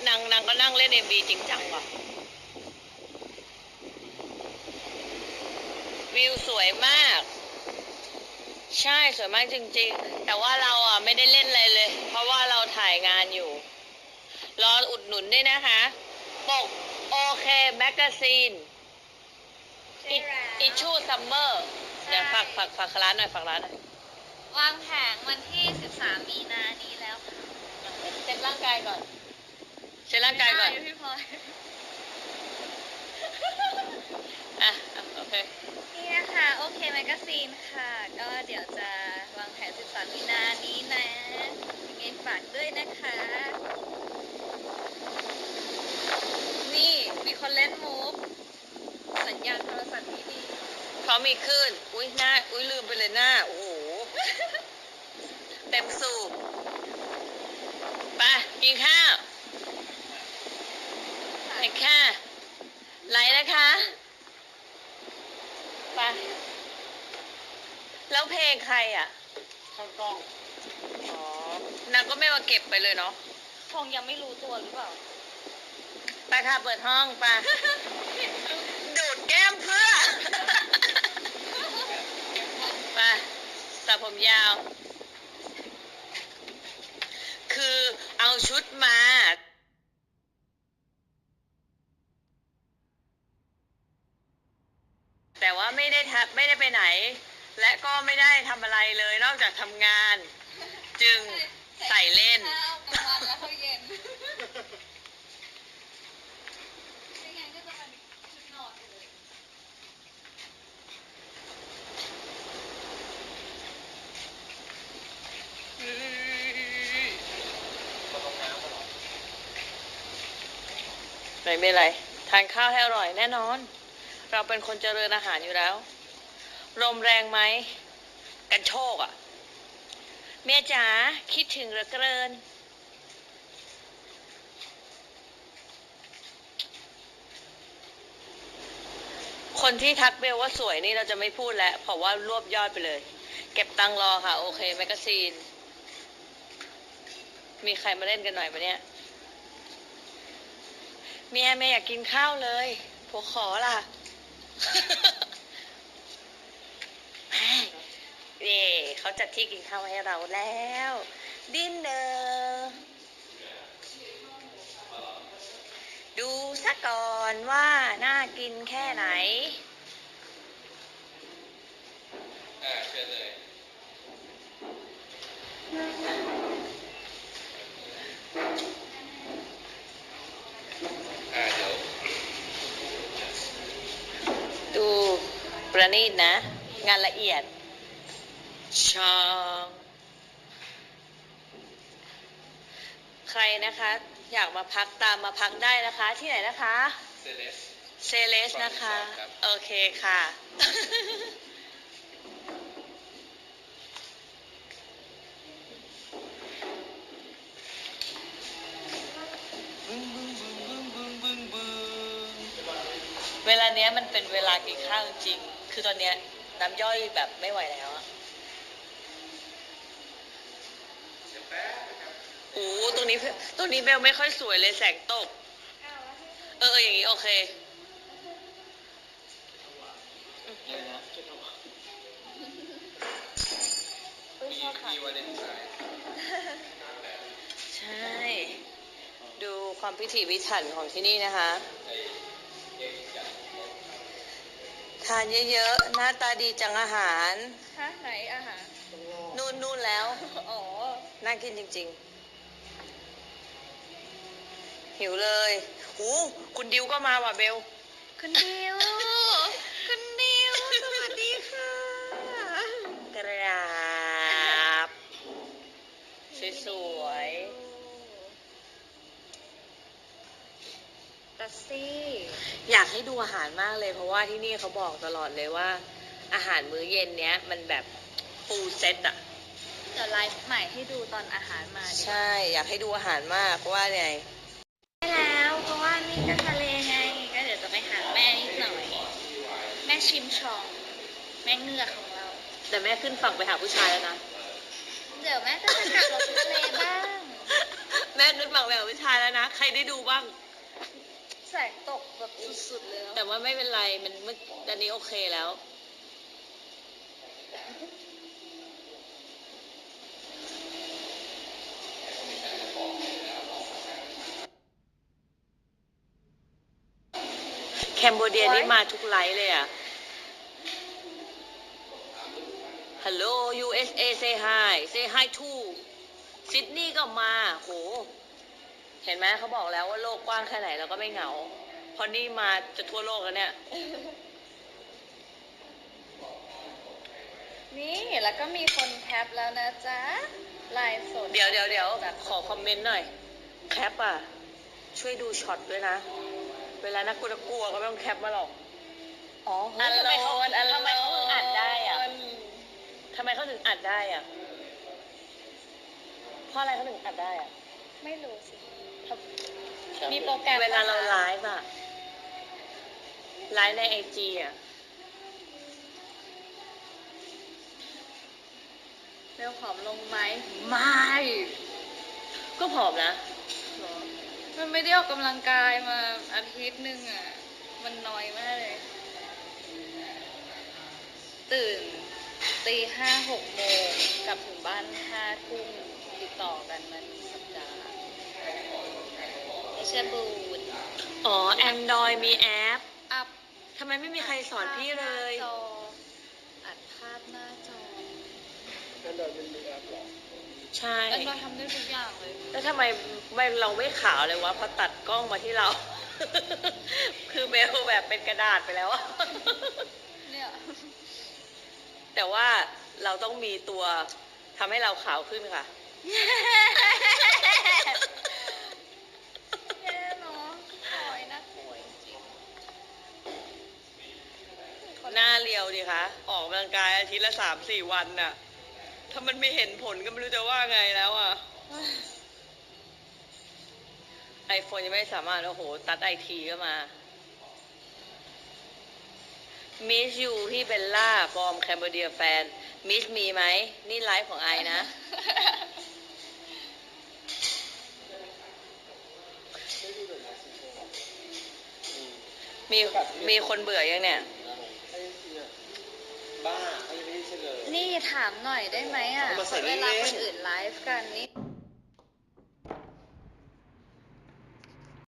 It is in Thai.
นางก็นั่งเล่นMVจริงจังว่ะวิวสวยมากใช่สวยมากจริงๆแต่ว่าเราอ่ะไม่ได้เล่นอะไรเลยเพราะว่าเราถ่ายงานอยู่รออุดหนุนด้วยนะคะปกโอเคแมกกาซีนอิชชูซัมเมอร์เดี๋ยวฝากร้านหน่อยฝากร้านหน่อยวางแผงวันที่13 มีนานี้แล้วค่ะเช็ดร่างกายก่อนเช็ดร่างกายก่อนพี่พลอยอ่ะโอเคนี่นะคะโอเคแมกกาซีนค่ะก็เดี๋ยวจะวางแผน13 มีนานี้นะยังไงฝากด้วยนะคะนี่มีคนเล่นมุกสัญญาณโทรศัพท์ที่ดีเขามีขึ้นอุ้ยหน้าอุ้ยลืมไปเลยหน้าโอ้โหเต็มสูบไปกินข้าวไปค่ะไลน์นะคะไปแล้วเพลงใครอ่ะข้างกล้องอ๋อนางก็ไม่มาเก็บไปเลยเนาะคงยังไม่รู้ตัวหรือเปล่าไปค่ะเปิดห้องไปดูดแก้มเพื่อไปสระผมยาวคือเอาชุดมาแต่ว่าไม่ได้ไปไหนและก็ไม่ได้ทำอะไรเลยนอกจากทำงานจึงใส่เล่นข้าวกลางวันแล้วข้าวเย็นไม่งั้นก็จะเป็นชุดนอนเลยไม่เป็นไรทานข้าวให้อร่อยแน่นอนเราเป็นคนเจริญอาหารอยู่แล้วลมแรงไหมกันโชกอ่ะเมียจ๋าคิดถึงเหลือเกินคนที่ทักเบลว่าสวยนี่เราจะไม่พูดแล้วเพราะว่ารวบยอดไปเลยเก็บตังรอค่ะโอเคแมกกาซีนมีใครมาเล่นกันหน่อยปะเนี่ยเมียอยากกินข้าวเลยผัวขอล่ะ เย่เขาจัดที่กินข้าวให้เราแล้วดินเนอร์ดูซะก่อนว่าน่ากินแค่ไหนเชิญเลยเดี๋ยวดูประณีตนะงานละเอียดชองใครนะคะอยากมาพักตามมาพักได้นะคะที่ไหนนะคะเซเลสนะคะโอเคค่ะเวลาเนี้ยมันเป็นเวลากินข้าวจริงคือตอนเนี้ยน้ำย่อยแบบไม่ไหวแล้วอะโอ้ตรงนี้เบลไม่ค่อยสวยเลยแสงตกอย่างนี้โอเคใช่ดูความพิถีพิถันของที่นี่นะคะทานเยอะๆหน้าตาดีจังอาหารฮะไหนอาหารนู่นแล้วอ๋อน่ากินจริงๆหิวเลยคุณดิวก็มาว่ะเบลคุณดิวคุณดิวสวัสดีค่ะกราบสวยตัสซี่อยากให้ดูอาหารมากเลยเพราะว่าที่นี่เขาบอกตลอดเลยว่าอาหารมื้อเย็นเนี้ยมันแบบฟูลเซตอะเดี๋ยวไลฟ์ใหม่ให้ดูตอนอาหารมาใช่อยากให้ดูอาหารมากเพราะว่าไงได้แล้วเพราะว่านี่ก็ทะเลไงก็เดี๋ยวจะไปหาแม่นิดหน่อยแม่ชิมชองแม่เงือกของเราแต่แม่ขึ้นฝั่งไปหาผู้ชายแล้วนะเดี๋ยวแม่ก็จะกลับรถทะเลบ้าง แม่ขึ้นฝั่งแบบผู้ชายแล้วนะ ใครได้ดูบ้าง แสงตกแบบสุดๆเลยเนาะ แต่ว่าไม่เป็นไร มันเมื่อตอนนี้โอเคแล้ว แคมโบเดียนี่มาทุกไลฟ์เลยอ่ะ ฮัลโหล USA say hi say hi to ซิดนีย์ก็มา โห เห็นไหมเขาบอกแล้วว่าโลกกว้างแค่ไหนเราก็ไม่เหงา พอนี่มาจะทั่วโลกแล้วเนี่ย นี่แล้วก็มีคนแคปแล้วนะจ๊ะไลฟ์สด เดี๋ยว แบบ ขอคอมเมนต์หน่อย แคปอ่ะ ช่วยดูช็อตด้วยนะ เวลานักกลัวก็ไม่ต้องแคปมาหรอก อ๋อเฮ้ยทำไมเขาถึงอัดได้อ่ะ ทำไมเขาถึงอัดได้อ่ะ เพราะอะไรเขาถึงอัดได้อ่ะ ไม่รู้สิมีโปรแกรม เวลาเราไลฟ์อ่ะ ไลฟ์ในไอจีอ่ะ เบลผอมลงไหม ไม่ ก็ผอมนะ มันไม่ได้ออกกำลังกายมาอาทิตย์หนึ่งอ่ะ มันน้อยมากเลย ตื่นตี5-6 โมงกลับถึงบ้าน5 ทุ่มติดต่อกันมาสัปดาห์ไม่ใช่บูด อ๋อ Android มีแอป อัพ ทำไมไม่มีใครสอนพี่เลย อัดภาพหน้าจอ นั่นเดินเป็นมือแอปหรอ ใช่ อันเราทำได้ทุกอย่างเลย แล้วทำไมเราไม่ขาวเลยวะพอตัดกล้องมาที่เรา คือเบลแบบเป็นกระดาษไปแล้วอะ เนี่ย แต่ว่าเราต้องมีตัวทำให้เราขาวขึ้นค่ะ แย่เนาะสวยนะสวยจริง หน้าเรียวดิคะ ออกกำลังกายอาทิตย์ละ3-4 วันน่ะ ถ้ามันไม่เห็นผลก็ไม่รู้จะว่าไงแล้วอ่ะ iPhone ยังไม่สามารถ โอ้โห ตัดไอทีก็มา Miss you พี่เบลล่า from Cambodia fan Miss มีไหม นี่ไลฟ์ของไอนะ มีคนเบื่อยังเนี่ย บ้าเขายังไม่ได้เฉลย นี่ถามหน่อยได้ไหมอ่ะ เอามาใส่ เวลา เล่นๆ คนอื่นไลฟ์กันนี่